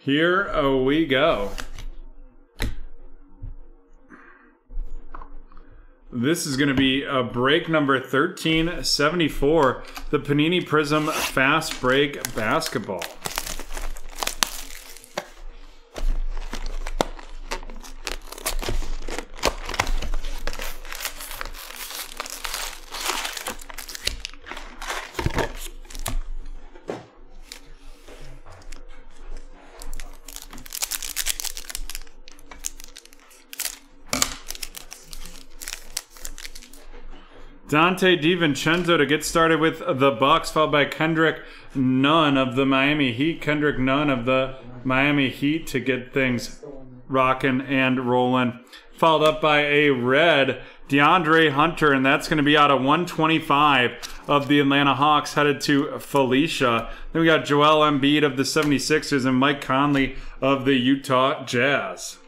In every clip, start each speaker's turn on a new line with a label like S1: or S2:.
S1: Here we go. This is going to be a break number 1374, the Panini Prizm Fast Break Basketball. Dante DiVincenzo to get started with the Bucks, followed by Kendrick Nunn of the Miami Heat. Kendrick Nunn of the Miami Heat to get things rocking and rolling. Followed up by a red DeAndre Hunter, and that's going to be out of 125 of the Atlanta Hawks, headed to Felicia. Then we got Joel Embiid of the 76ers and Mike Conley of the Utah Jazz.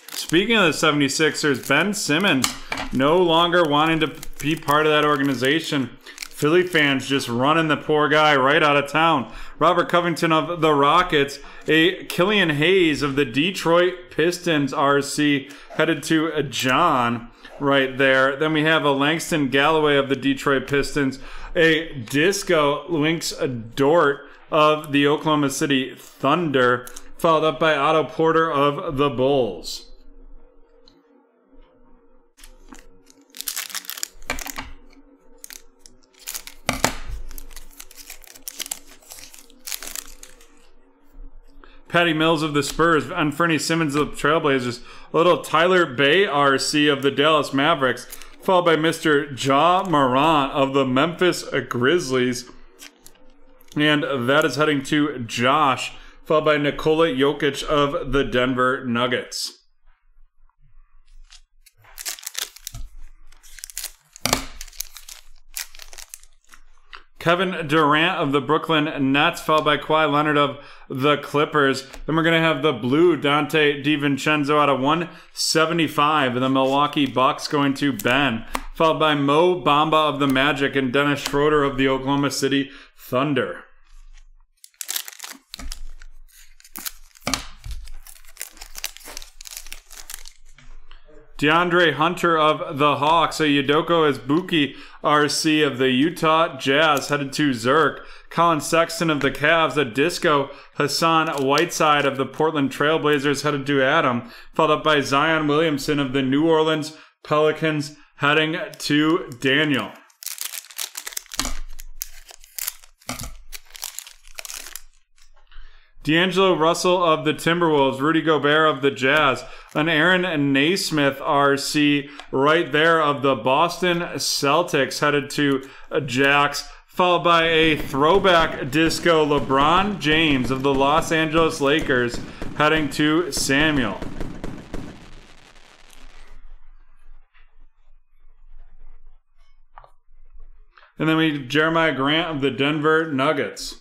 S1: Speaking of the 76ers, Ben Simmons no longer wanting to be part of that organization. Philly fans just running the poor guy right out of town. Robert Covington of the Rockets, a Killian Hayes of the Detroit Pistons RC headed to John right there. Then we have a Langston Galloway of the Detroit Pistons, a Disco Lynx Dort of the Oklahoma City Thunder, followed up by Otto Porter of the Bulls. Patty Mills of the Spurs and Fernie Simmons of the Trailblazers. A little Tyler Bay RC of the Dallas Mavericks, followed by Mr. Ja Morant of the Memphis Grizzlies. And that is heading to Josh, followed by Nikola Jokic of the Denver Nuggets. Kevin Durant of the Brooklyn Nets, followed by Kawhi Leonard of the Clippers. Then we're going to have the blue Dante DiVincenzo out of 175 of the Milwaukee Bucks going to Ben, followed by Mo Bamba of the Magic and Dennis Schroeder of the Oklahoma City Thunder. DeAndre Hunter of the Hawks, a Yudoko Azubuike RC of the Utah Jazz headed to Zerk. Colin Sexton of the Cavs, a Disco Hassan Whiteside of the Portland Trailblazers headed to Adam, followed up by Zion Williamson of the New Orleans Pelicans heading to Daniel. D'Angelo Russell of the Timberwolves, Rudy Gobert of the Jazz, an Aaron Naismith RC right there of the Boston Celtics headed to Jax, followed by a throwback disco LeBron James of the Los Angeles Lakers heading to Samuel. And then we have Jeremiah Grant of the Denver Nuggets.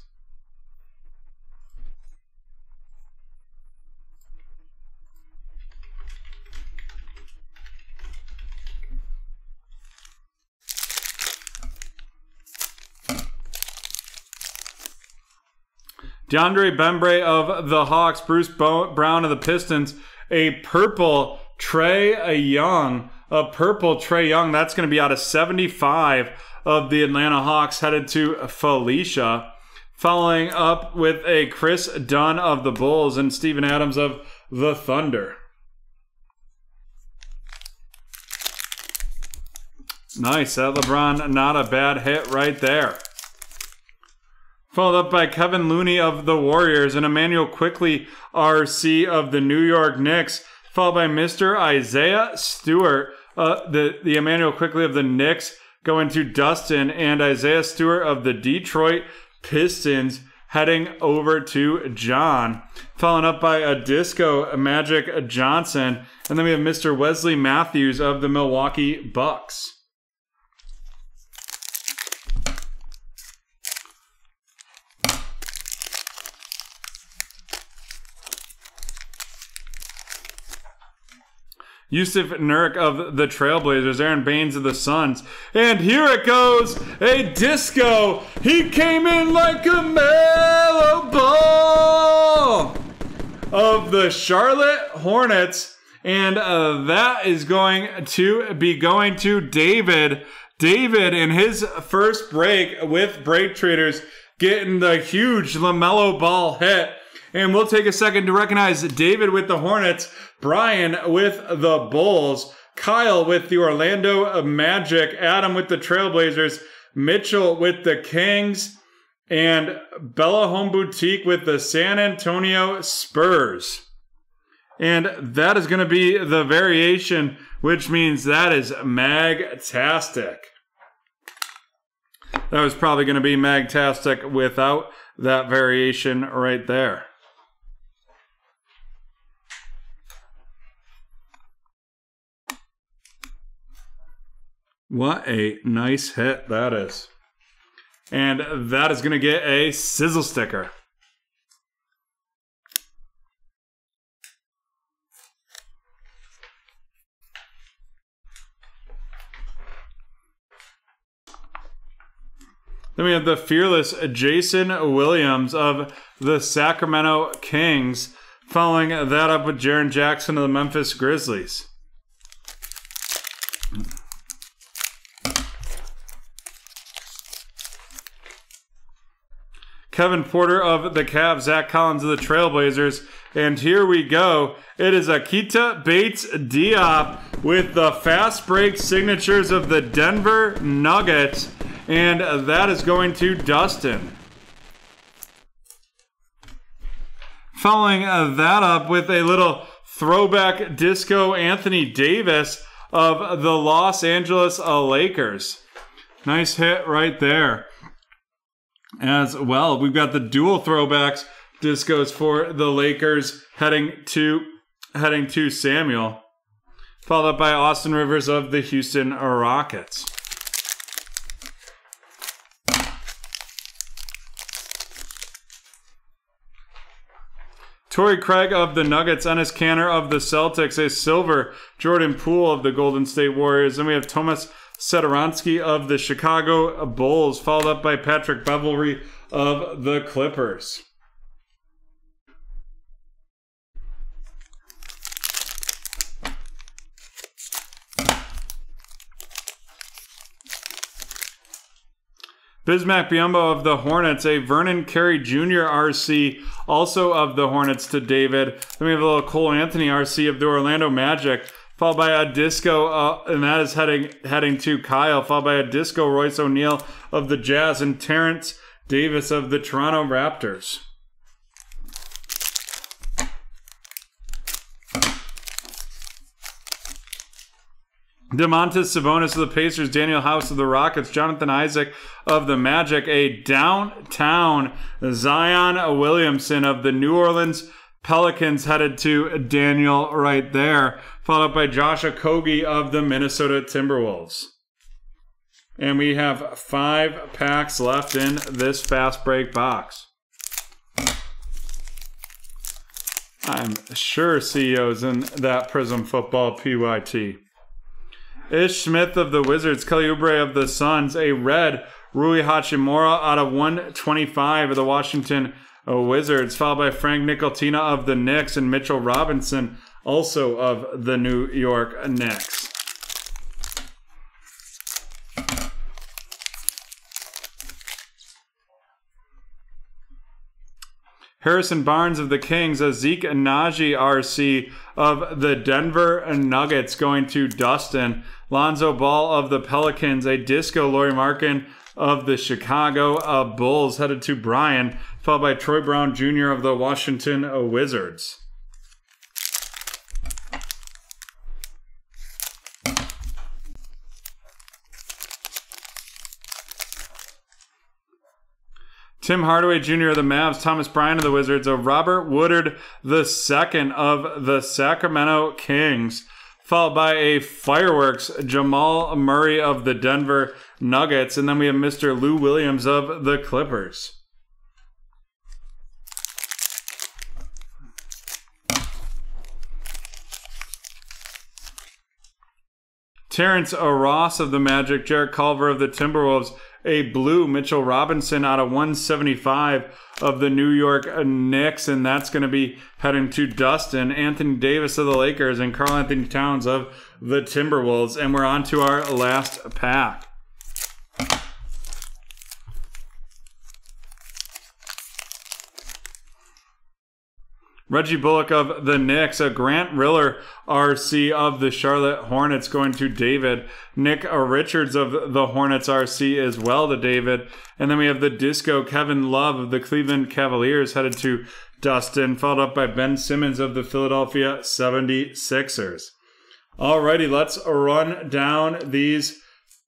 S1: DeAndre Bembry of the Hawks, Bruce Brown of the Pistons, a purple Trae Young. That's going to be out of 75 of the Atlanta Hawks headed to Felicia. Following up with a Chris Dunn of the Bulls and Steven Adams of the Thunder. Nice, that LeBron, not a bad hit right there. Followed up by Kevin Looney of the Warriors and Emmanuel Quickley RC of the New York Knicks. Followed by Mr. Isaiah Stewart, the Emmanuel Quickley of the Knicks going to Dustin, and Isaiah Stewart of the Detroit Pistons heading over to John. Followed up by a Disco Magic Johnson. And then we have Mr. Wesley Matthews of the Milwaukee Bucks. Yusuf Nurk of the Trailblazers, Aaron Baines of the Suns. And here it goes, a disco. He came in like a mellow ball. of the Charlotte Hornets. And that is going to be going to David. David in his first break with BreakTraders getting the huge LaMelo Ball hit. And we'll take a second to recognize David with the Hornets, Brian with the Bulls, Kyle with the Orlando Magic, Adam with the Trailblazers, Mitchell with the Kings, and Bella Home Boutique with the San Antonio Spurs. And that is going to be the variation, which means that is magtastic. That was probably going to be magtastic without that variation right there. What a nice hit that is. And that is going to get a sizzle sticker. Then we have the fearless Jason Williams of the Sacramento Kings, following that up with Jaren Jackson of the Memphis Grizzlies. Kevin Porter of the Cavs, Zach Collins of the Trailblazers, and here we go. It is Akita Bates Diop with the fast break signatures of the Denver Nuggets, and that is going to Dustin. Following that up with a little throwback disco Anthony Davis of the Los Angeles Lakers. Nice hit right there. As well, we've got the dual throwbacks discos for the Lakers heading to Samuel, followed up by Austin Rivers of the Houston Rockets. Torrey Craig of the Nuggets, Enes Kanter of the Celtics, a silver Jordan Poole of the Golden State Warriors. Then we have Tomas Satoransky of the Chicago Bulls, followed up by Patrick Beverley of the Clippers. Bismack Biyombo of the Hornets, a Vernon Carey Jr. RC, also of the Hornets, to David. Then we have a little Cole Anthony RC of the Orlando Magic, followed by a disco, and that is heading to Kyle, followed by a disco Royce O'Neal of the Jazz, and Terrence Davis of the Toronto Raptors. DeMontis Sabonis of the Pacers, Daniel House of the Rockets, Jonathan Isaac of the Magic, a downtown Zion Williamson of the New Orleans Pelicans headed to Daniel right there, followed up by Josh Okogie of the Minnesota Timberwolves. And we have 5 packs left in this fast break box. I'm sure CEO's in that Prizm Football PYT. Ish Smith of the Wizards, Kelly Oubre of the Suns, a red Rui Hachimura out of 125 of the Washington Wizards, followed by Frank Nicolatina of the Knicks and Mitchell Robinson, also of the New York Knicks. Harrison Barnes of the Kings, a Zeke Naji RC of the Denver Nuggets going to Dustin. Lonzo Ball of the Pelicans, a disco Lauri Markkanen of the Chicago Bulls headed to Brian, followed by Troy Brown Jr. of the Washington Wizards. Tim Hardaway Jr. of the Mavs, Thomas Bryant of the Wizards, a Robert Woodard II of the Sacramento Kings, followed by a Fireworks Jamal Murray of the Denver Nuggets, and then we have Mr. Lou Williams of the Clippers. Terrence Ross of the Magic, Jarrett Culver of the Timberwolves, a blue Mitchell Robinson out of 175 of the New York Knicks, and that's going to be heading to Dustin. Anthony Davis of the Lakers and Karl Anthony Towns of the Timberwolves. And we're on to our last pack. Reggie Bullock of the Knicks, a Grant Riller RC of the Charlotte Hornets going to David. Nick Richards of the Hornets RC as well to David. And then we have the Disco Kevin Love of the Cleveland Cavaliers headed to Dustin, followed up by Ben Simmons of the Philadelphia 76ers. Alrighty, let's run down these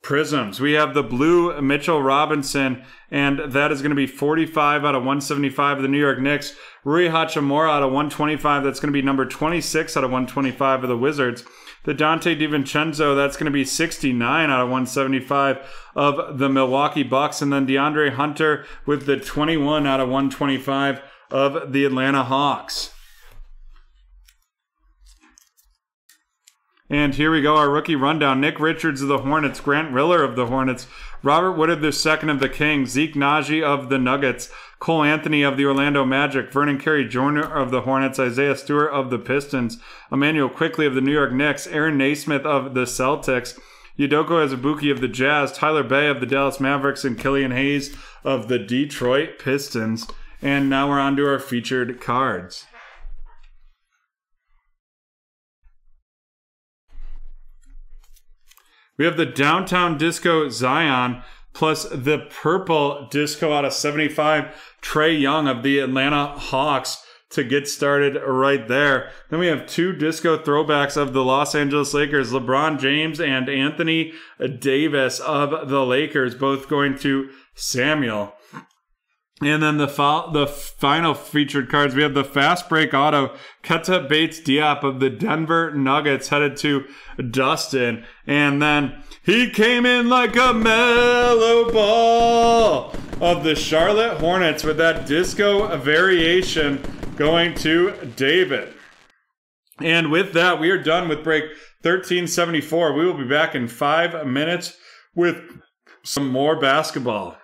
S1: Prizms. We have the blue Mitchell Robinson, and that is going to be 45 out of 175 of the New York Knicks. Rui Hachimura out of 125. That's going to be number 26 out of 125 of the Wizards. The Dante DiVincenzo, that's going to be 69 out of 175 of the Milwaukee Bucks. And then DeAndre Hunter with the 21 out of 125 of the Atlanta Hawks. And here we go, our rookie rundown. Nick Richards of the Hornets, Grant Riller of the Hornets, Robert Woodard II of the Kings, Zeke Naji of the Nuggets, Cole Anthony of the Orlando Magic, Vernon Carey Jr. of the Hornets, Isaiah Stewart of the Pistons, Emmanuel Quickley of the New York Knicks, Aaron Naismith of the Celtics, Udoka Azubuike of the Jazz, Tyler Bay of the Dallas Mavericks, and Killian Hayes of the Detroit Pistons. And now we're on to our featured cards. We have the Downtown Disco Zion plus the purple disco out of 75 Trae Young of the Atlanta Hawks to get started right there. Then we have two disco throwbacks of the Los Angeles Lakers, LeBron James and Anthony Davis of the Lakers, both going to Samuel. And then the final featured cards, we have the fast break auto, Ketta Bates Diop of the Denver Nuggets headed to Dustin. And then he came in like a mellow ball of the Charlotte Hornets with that disco variation going to David. And with that, we are done with break 1374. We will be back in 5 minutes with some more basketball.